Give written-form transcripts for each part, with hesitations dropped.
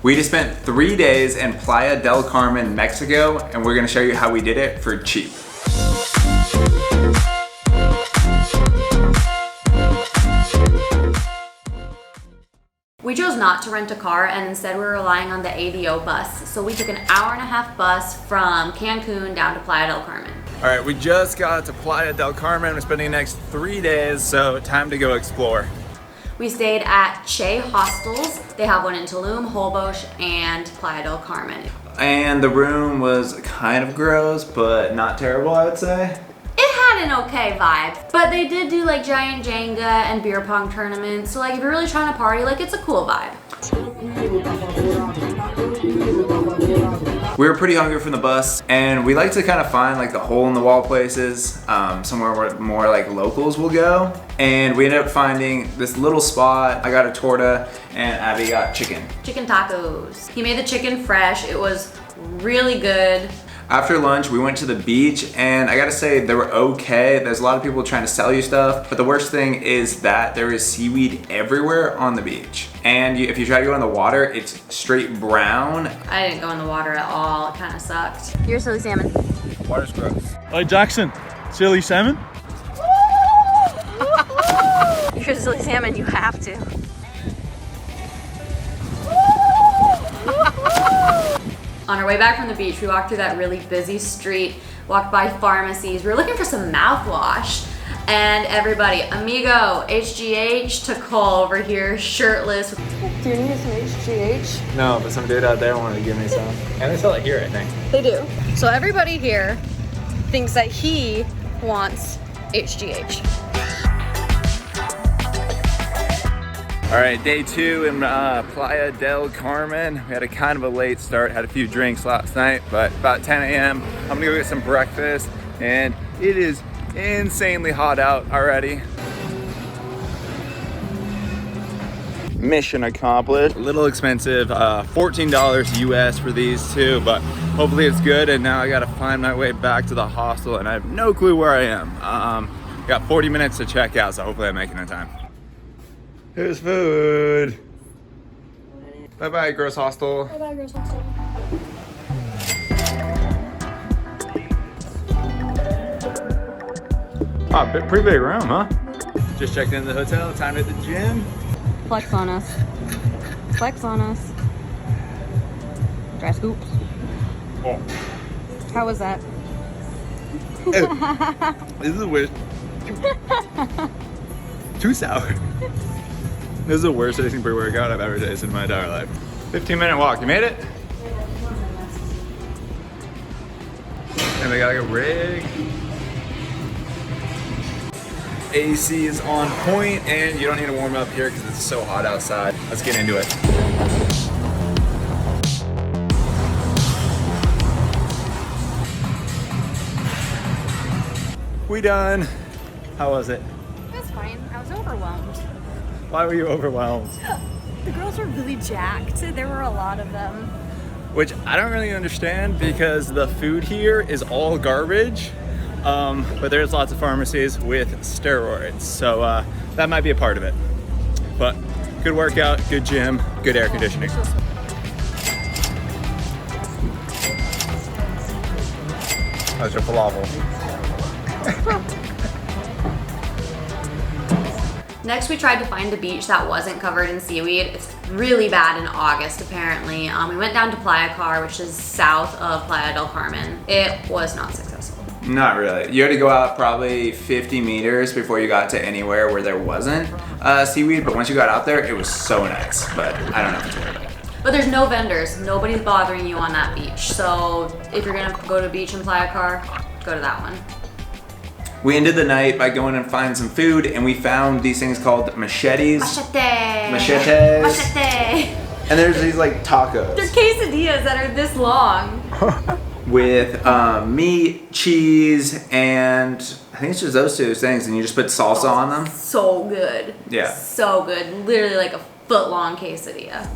We just spent 3 days in Playa del Carmen, Mexico, and we're gonna show you how we did it for cheap. We chose not to rent a car and instead we were relying on the ADO bus. So we took an hour-and-a-half bus from Cancun down to Playa del Carmen. All right, we just got to Playa del Carmen. We're spending the next 3 days, so time to go explore. We stayed at Che hostels. They have one in Tulum, Holbox, and Playa del Carmen. And the room was kind of gross, but not terrible, I would say. It had an okay vibe, but they did do like giant Jenga and beer pong tournaments. So like if you're really trying to party, like it's a cool vibe. We were pretty hungry from the bus, and we like to kind of find like the hole-in-the-wall places, somewhere where more like locals will go. And we ended up finding this little spot. I got a torta, and Abby got chicken. Chicken tacos. He made the chicken fresh. It was really good. After lunch, we went to the beach, and I gotta say, they were okay. There's a lot of people trying to sell you stuff, but the worst thing is that there is seaweed everywhere on the beach. And if you try to go in the water, it's straight brown. I didn't go in the water at all. It kind of sucked. Here's silly salmon. Water's gross. Hey Jackson, silly salmon? Here's silly salmon, you have to. On our way back from the beach, we walked through that really busy street, walked by pharmacies. We were looking for some mouthwash, and everybody, amigo, HGH to Cole over here, shirtless. Do you need some HGH? No, but some dude out there wanted to give me some. And they sell it here, I think. They do. So everybody here thinks that he wants HGH. All right, day 2 in Playa del Carmen. We had a kind of a late start, had a few drinks last night, but about 10 a.m. I'm gonna go get some breakfast, and it is insanely hot out already. Mission accomplished. A little expensive, $14 US for these two, but hopefully it's good. And now I gotta find my way back to the hostel, and I have no clue where I am. Got 40 minutes to check out, so hopefully I'm making it time. Here's food. Bye-bye, Gross Hostel. Bye-bye, Gross Hostel. Pretty big room, huh? Just checked into the hotel, time to hit the gym. Flex on us. Flex on us. Dry scoops. Oh. How was that? This is weird. Too sour. This is the worst tasting pre-workout I've ever tasted in my entire life. 15-minute walk, you made it? And they got like a rig. AC is on point, and you don't need to warm up here because it's so hot outside. Let's get into it. We done. How was it? It was fine. I was overwhelmed. Why were you overwhelmed? The girls were really jacked. There were a lot of them. Which I don't really understand because the food here is all garbage, but there's lots of pharmacies with steroids, so that might be a part of it. But good workout, good gym, good air conditioning. How's your falafel? Next, we tried to find a beach that wasn't covered in seaweed. It's really bad in August, apparently. We went down to Playa Car, which is south of Playa del Carmen. It was not successful. Not really. You had to go out probably 50 meters before you got to anywhere where there wasn't seaweed, but once you got out there, it was so nice, but I don't know if it's worth it. But there's no vendors. Nobody's bothering you on that beach. So if you're gonna go to a beach in Playa Car, go to that one. We ended the night by going and finding some food, and we found these things called machetes. Machete. Machete. And there's these like tacos. They're quesadillas that are this long. With meat, cheese, and I think it's just those two things, and you just put salsa on them. So good. Yeah. So good. Literally like a foot-long quesadilla.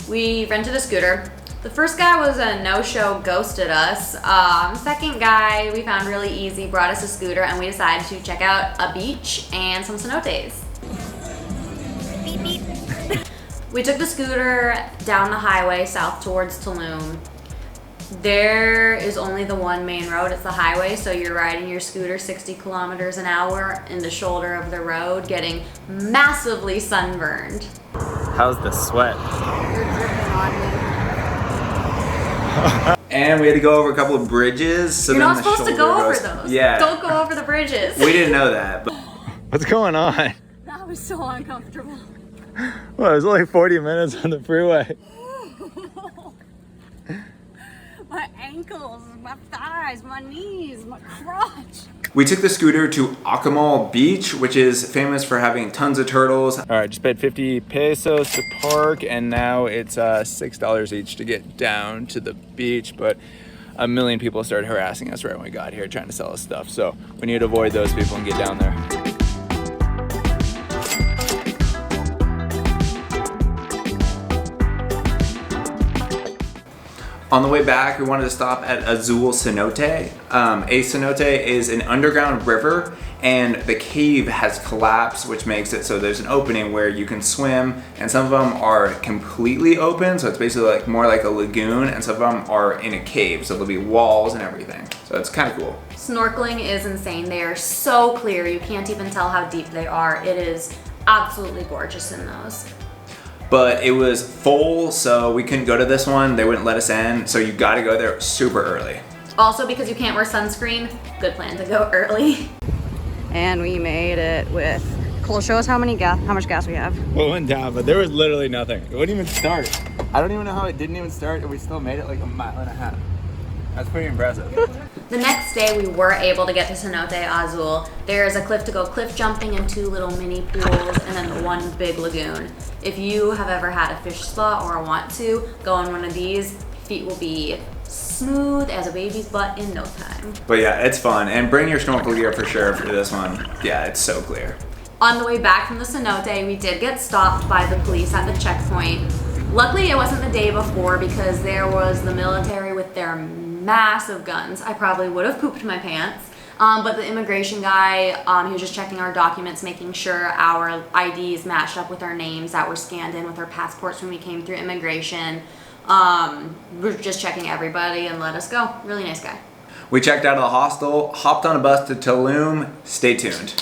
We rented a scooter. The first guy was a no-show, ghosted us. Second guy we found really easy, brought us a scooter, and we decided to check out a beach and some cenotes. Beep, beep. We took the scooter down the highway south towards Tulum. There is only the one main road, it's the highway, so you're riding your scooter 60 kilometers an hour in the shoulder of the road, getting massively sunburned. How's the sweat? You're dripping on me. And we had to go over a couple of bridges. So You're then not the supposed to go shoulder over goes- those. Yeah. Don't go over the bridges. We didn't know that. But what's going on? That was so uncomfortable. Well, it was only 40 minutes on the freeway. My ankles, my thighs, my knees, my crotch. We took the scooter to Acamal Beach, which is famous for having tons of turtles. All right, just paid 50 pesos to park, and now it's $6 each to get down to the beach. But a million people started harassing us right when we got here, trying to sell us stuff. So we need to avoid those people and get down there. On the way back, we wanted to stop at Azul Cenote. A cenote is an underground river, and the cave has collapsed, which makes it so there's an opening where you can swim, and some of them are completely open, so it's basically like more like a lagoon, and some of them are in a cave, so there'll be walls and everything. So it's kind of cool. Snorkeling is insane. They are so clear, you can't even tell how deep they are. It is absolutely gorgeous in those. But it was full, so we couldn't go to this one. They wouldn't let us in, so you gotta go there super early. Also, because you can't wear sunscreen, good plan to go early. And we made it with. Cole, show us how much gas we have. Well, it went down, but there was literally nothing. It wouldn't even start. I don't even know how it didn't even start, and we still made it like a mile and a half. That's pretty impressive. The next day, we were able to get to Cenote Azul. There's a cliff to go cliff jumping and 2 little mini pools, and then the one big lagoon. If you have ever had a fish spa or want to, go on one of these. Feet will be smooth as a baby's butt in no time. But yeah, it's fun, and bring your snorkel gear for sure for this one. Yeah, it's so clear. On the way back from the cenote, we did get stopped by the police at the checkpoint. Luckily, it wasn't the day before because there was the military with their massive guns. I probably would have pooped my pants. But the immigration guy, he was just checking our documents, making sure our IDs matched up with our names that were scanned in with our passports when we came through immigration. We're just checking everybody and let us go. Really nice guy. We checked out of the hostel, hopped on a bus to Tulum. Stay tuned.